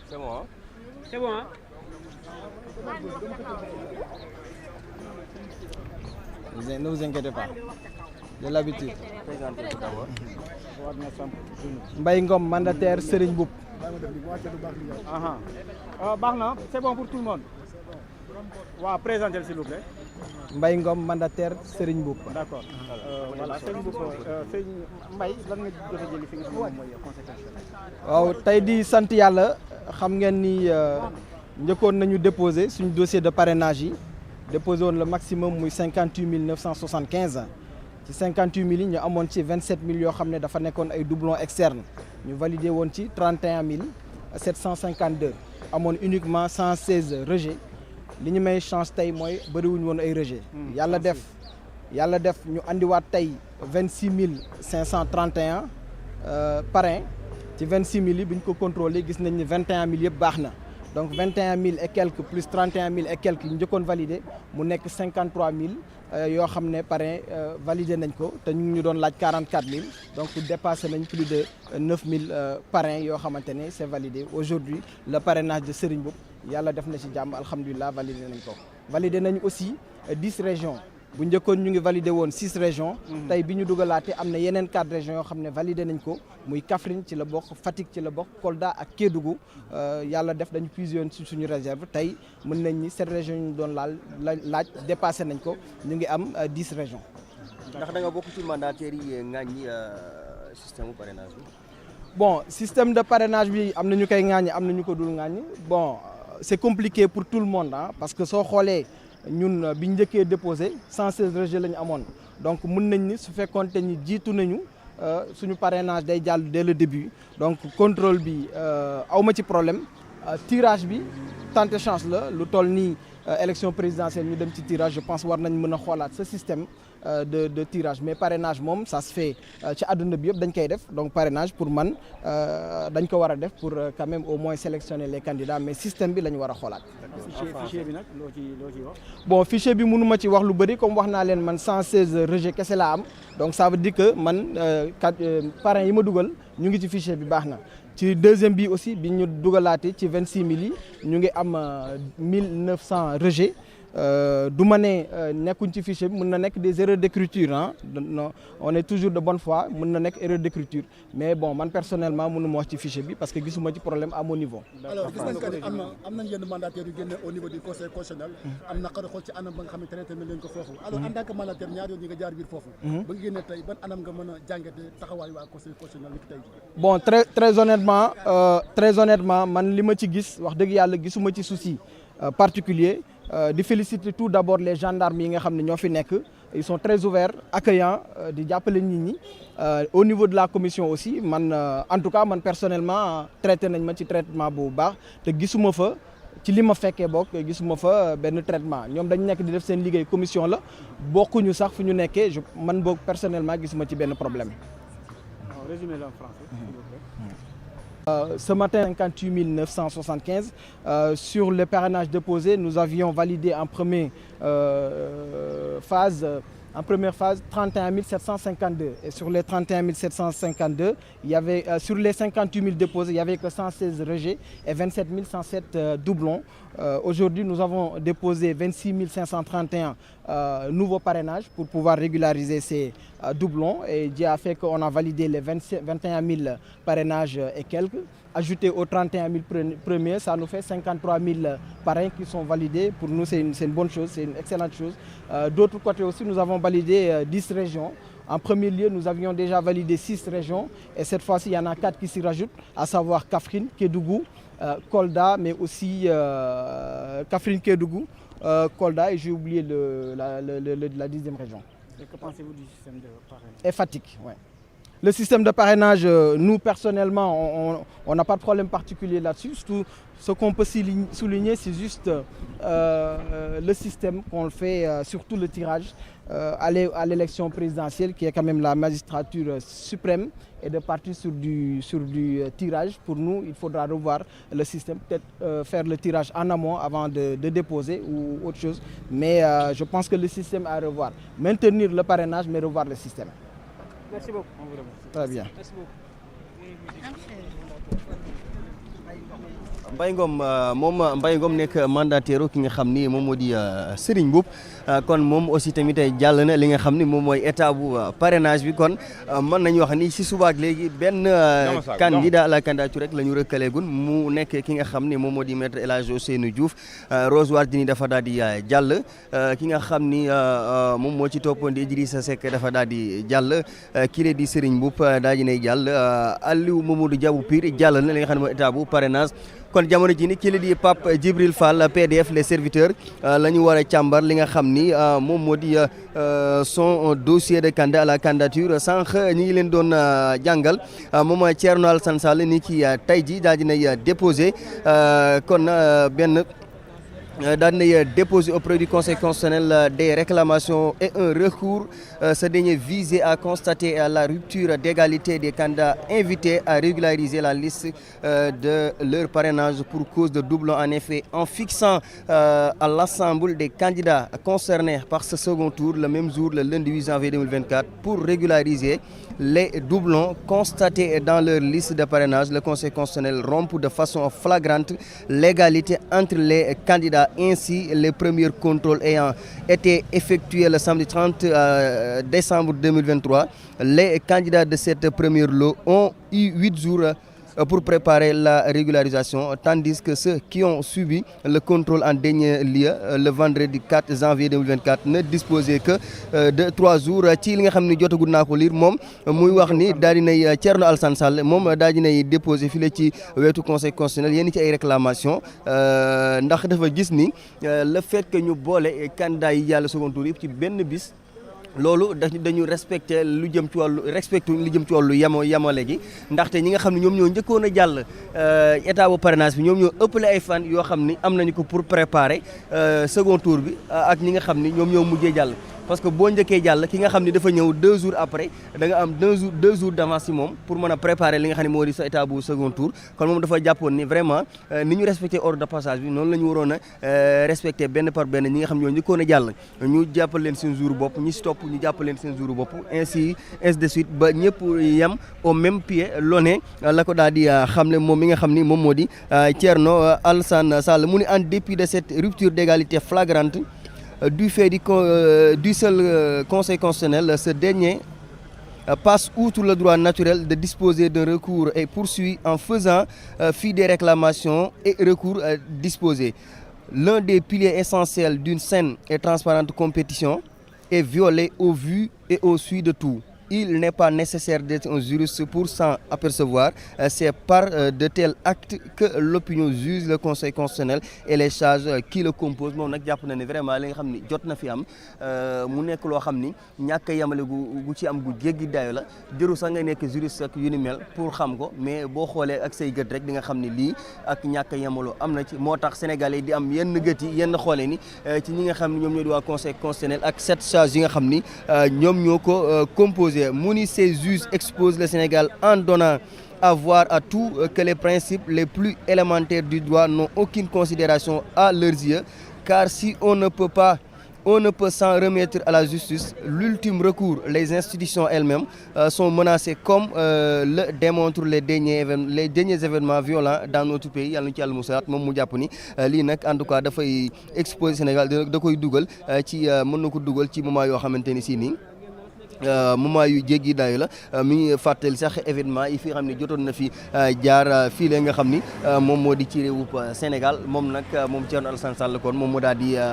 C'est bon, hein? C'est bon, hein? Ne vous inquiétez pas. J'ai l'habitude. Présentez-vous d'abord. Mbaye Ngom, mandataire Serigne Mboup. Baax na, c'est bon pour tout le monde. waaw présentez s'il vous plaît. Mbaye Ngom, mandataire Serigne Mboup. D'accord. Voilà Serigne Mboup Serigne Mbaye lan nga jot a jëli fi nga xam ne moom mooy conséquence. waaw tey di sant yàlla xam ngeen ni njëkkoon nañu déposé suñu dossier de parrainage yi déposé woon le maximum muy 58 975 ci 58 000 yi ñu amoon ci 27 000 yoo xam ne dafa nekkoon ay doublons externes ñu validé woon ci 31 752 amoon uniquement 116 rejets li ñu may chance tey mooy bëriwuñu woon ay rejet yàlla def ñu andiwaat tey 26 531 parrain ci 26 000 yi bu ñu ko contrôlé gis nañ ni 21 000 yëpp baax na donc 21 000 et quelques plus 31 000 et quelques ñu njëkkoon validé mu nekk 53 000 yoo xam ne parrain validé nañ ko te ñu ngi ñu doon laaj 44 000 donc dépassé nañ plus de 9 000 parrains yoo xamante ne c'est validé aujourd'hui le parrainage de Serigne Mboup yàlla def na ci jàmm alhamdulilah validé nañ ko validé nañ aussi 10 régions bu njëkkoon ñu ngi validé woon 6 régions tey bi ñu dugalaate am na yeneen 4 régions yoo xam ne validé nañ ko muy Kaffrine ci la bokk Fatick ci la bokk Kolda ak Kédougou yàlla def dañu puiser woon ci suñu réserve tey mën nañ ni 7 régions ñu doon laaj dépassé nañ ko ñu ngi am 10 régions. ndax da nga bokk ci mandataires yi ŋàññi système parrainage bi. bon système de parrainage bi am na ñu koy ŋàññi am na ñu ko dul ŋàññi bon c'est compliqué pour tout le monde parce que soo xoolee. ñun bi njëkkee déposé 116 rejets la ñu amoon donc mën nañ ni su fekkoonte ni jiitu nañu suñu parrainage day jàll dès le début donc contrôle bi awma ci problème tirage bi tenter chance la lu toll nii élection présidentielle ñu dem ci tirage je pense war nañ mën a xoolaat ce système de tirage mais parrainage moom ça se fait ci àdduna bi yëpp dañ koy def donc parrainage pour man dañ ko war a def pour quand même au moins sélectionner les candidats mais système bi la ñu war a xoolaat. fichier bi nag loo ci wax. bon fichier bi mënu ma ci wax lu bëri comme wax naa leen man 116 rejet kese laa am donc ça veut dire que man parrain yi ma dugal ñu ngi ci fichier bi baax na. ci deuxième bi aussi bi ñu dugalaate ci 26 000 yi ñu ngi am 1900 rejets du ma ne nekkuñ ci fichier bi mën na nekk des erreurs d'écriture non on est toujours de bonne foi mën na nekk erreur d'écriture mais bon man personnellement mënu ma wax ci fichier bi parce que gisuma ci problème à mon niveau. alors gis nañ que ni am nañ yenn mandataires yu génne au niveau du conseil constitutionnel. am na xarit xool ci anam ba nga xam ne traité nañ leen ko foofu. alors en tant que mandataire ñaar yoon yi nga jaar biir foofu. ba nga génne tey ban anam nga mën a jàngatee taxawaay waa conseil constitutionnel ni ki tey jii. bon très honnêtement man li ma ci gis wax dëgg yàlla gisuma ci souci particulier di féliciter tout d'abord les gendarmes yi nga xam ne ñoo fi nekk ils sont très ouverts accueillants di jàppale nit ñi au niveau de la commission aussi man en tout cas man personnellement traité nañ ma ci traitement bu baax te gisuma fa ci li ma fekkee bokk gisuma fa benn traitement ñoom dañ nekk di def seen liggéey commission la bokkuñu sax fu ñu nekkee man boog personnellement gisuma ci benn problème. Résumez-le en français. Ce matin, 58 975. Sur le parrainage déposé, nous avions validé en première phase 31 752. Et sur les 31 752, il y avait, sur les 58 000 déposés, il n'y avait que 116 rejets et 27 107 doublons. Aujourd'hui, nous avons déposé 26 531 nouveaux parrainages pour pouvoir régulariser ces doublons. Et Dieu a fait qu'on a validé les 21 000 parrainages et quelques. Ajouté aux 31 000 premiers, ça nous fait 53 000 parrains qui sont validés. Pour nous, c'est une bonne chose, c'est une excellente chose. D'autre côté aussi, nous avons validé 10 régions. En premier lieu, nous avions déjà validé 6 régions. Et cette fois-ci, il y en a 4 qui s'y rajoutent, à savoir Kaffrine, Kédougou, Kolda, mais aussi Kaffrine, Kédougou, Kolda, et j'ai oublié la 10e région. Et que pensez-vous du système de parrainage? Et Fatick, ouais. Le système de parrainage, nous personnellement, on n'a pas de problème particulier là-dessus. Surtout, ce qu'on peut souligner, c'est juste le système qu'on le fait, surtout le tirage à l'élection présidentielle, qui est quand même la magistrature suprême, et de partir sur du tirage. Pour nous, il faudra revoir le système, peut-être faire le tirage en amont avant de déposer ou autre chose. Mais je pense que le système à revoir. Maintenir le parrainage, mais revoir le système. Merci beaucoup. Très bien. Merci beaucoup. Mbaye Ngom nekk mandataire ki nga xam ni moom moo di Serigne Mboup kon moom aussi tamit jàll na li nga xam ni moom mooy état bu parrainage bi kon mën nañu wax ni si subaak léegi benn candidat à la candidature rek la ñu rëkkaleegun mu nekk ki nga xam ni moom moo di maître El Hadji Ousseynou Diouf Rose Wardini dafa daal di jàll ki nga xam ni moom moo ci toppoon di Idrissa Seck dafa daal di jàll kii di Serigne Mboup daal di nay jàll Aliou Mamadou Dia bu Pire jàll na li nga xam ne mooy état bu parrainage. kon jamono ji ni kii di Pape Djibril Fall PDF les serviteurs la ñu war a càmbar li nga xam ni moom moo di son dossier de candidat à la candidature sànq ñi ngi leen doon jàngal moom Thierno Alassane Sall ni ki tey ji daal dinay déposé kon benn daal dinay déposé auprès du Conseil constitutionnel des réclamations et un recours ce dernier visait à constater la rupture d'égalité des candidats invités à régulariser la liste de leur parrainage pour cause de doublon. En effet, en fixant à l'ensemble des candidats concernés par ce second tour le même jour, le lundi 8 janvier 2024, pour régulariser les doublons constatés dans leur liste de parrainage, le Conseil constitutionnel rompt de façon flagrante l'égalité entre les candidats. Ainsi, les premiers contrôles ayant été effectués le samedi 30 décembre 2023, les candidats de cette première lot ont eu 8 jours pour préparer la régularisation, tandis que ceux qui ont subi le contrôle en dernier lieu le vendredi 4 janvier 2024 ne disposaient que de 3 jours. Ci li nga xam ne jotagul naa ko lire moom muy wax ni daal dinay Thierno Alassane Sall moom daal dinay déposé fii la ci wetu conseil constitutionnel yenn ci ay réclamations ndax dafa gis ni le fait que ñu boole candidat yi yàlla second tour yëpp ci benn bis. loolu dañu respecté lu jëm ci wàllu yamale gi ndaxte ñi nga xam ne ñoom ñoo njëkkoon a jàll état bu parrainage bi ñoom ñoo ëppale ay fan yoo xam ni am nañu ko pour préparer second tour bi ak ñi nga xam ni ñoom ñoo mujjee jàll. parce que boo njëkkee jàll ki nga xam ni dafa ñëw 2 jours après da nga am 2 jours d'avance ci moom pour mën a préparer li nga xam ne moo di sa état bu second tour kon moom dafa jàppoon ni vraiment ni ñu respecté ordre de passage bi noonu la ñu waroon a respecté benn par benn ñi nga xam ñoo njëkkoon a jàll ñu jàppal leen seen jour bopp ñi si topp ñu jàppal leen seen jour bopp ainsi de suite ba ñëpp yem au même pied lone la ko daal di xamle moom mi nga xam ni moom moo di Thierno Alassane Sall mu ni en dépit de cette rupture d'égalité flagrante du fait du seul Conseil constitutionnel, ce dernier passe outre le droit naturel de disposer d'un recours et poursuit en faisant fi des réclamations et recours disposés. L'un des piliers essentiels d'une saine et transparente compétition est violé au vu et au su de tout. Il n'est pas nécessaire d'être un juriste pour s'en apercevoir. C'est par de tels actes que l'opinion juge le Conseil constitutionnel et les charges qui le composent. moom nag jàpp na ne vraiment li nga xam ni jot na fi am mu nekk loo xam ni ñàkk a yemale gu ci am gu jéggi dayo la jëru sax nga nekk juriste ak yu ni mel pour xam ko mais boo xoolee ak say gët rek di nga xam ni lii ak ñàkk a yemaloo am na ci moo tax Sénégalais di am yenn gët yi yenn xoolee ni ci ñi nga xam ni ñoom ñoo di waa Conseil constitutionnel ak 7 charges yi nga xam ni ñoom ñoo ko composé. Mouni ces juges exposent le Sénégal en donnant à voir à tout que les principes les plus élémentaires du droit n'ont aucune considération à leurs yeux, car si on ne peut s'en remettre à la justice. L'ultime recours, les institutions elles-mêmes sont menacées comme le démontrent les derniers événements violents dans notre pays. Yàlla na ci Yàlla musalaat moom mu jàpp ni lii nag en tout cas dafay exposer Sénégal da koy dugal ci mën na ko dugal ci moment yoo xamante ni si nii moment yu jéggi daayu la mi ngi fàttali sax événement yi fi xam ne jotoon na fi jaar fii la nga xam ni moom moo di ci réewub Sénégal moom nag moom Thierno Alassane Sall kon moom moo daal di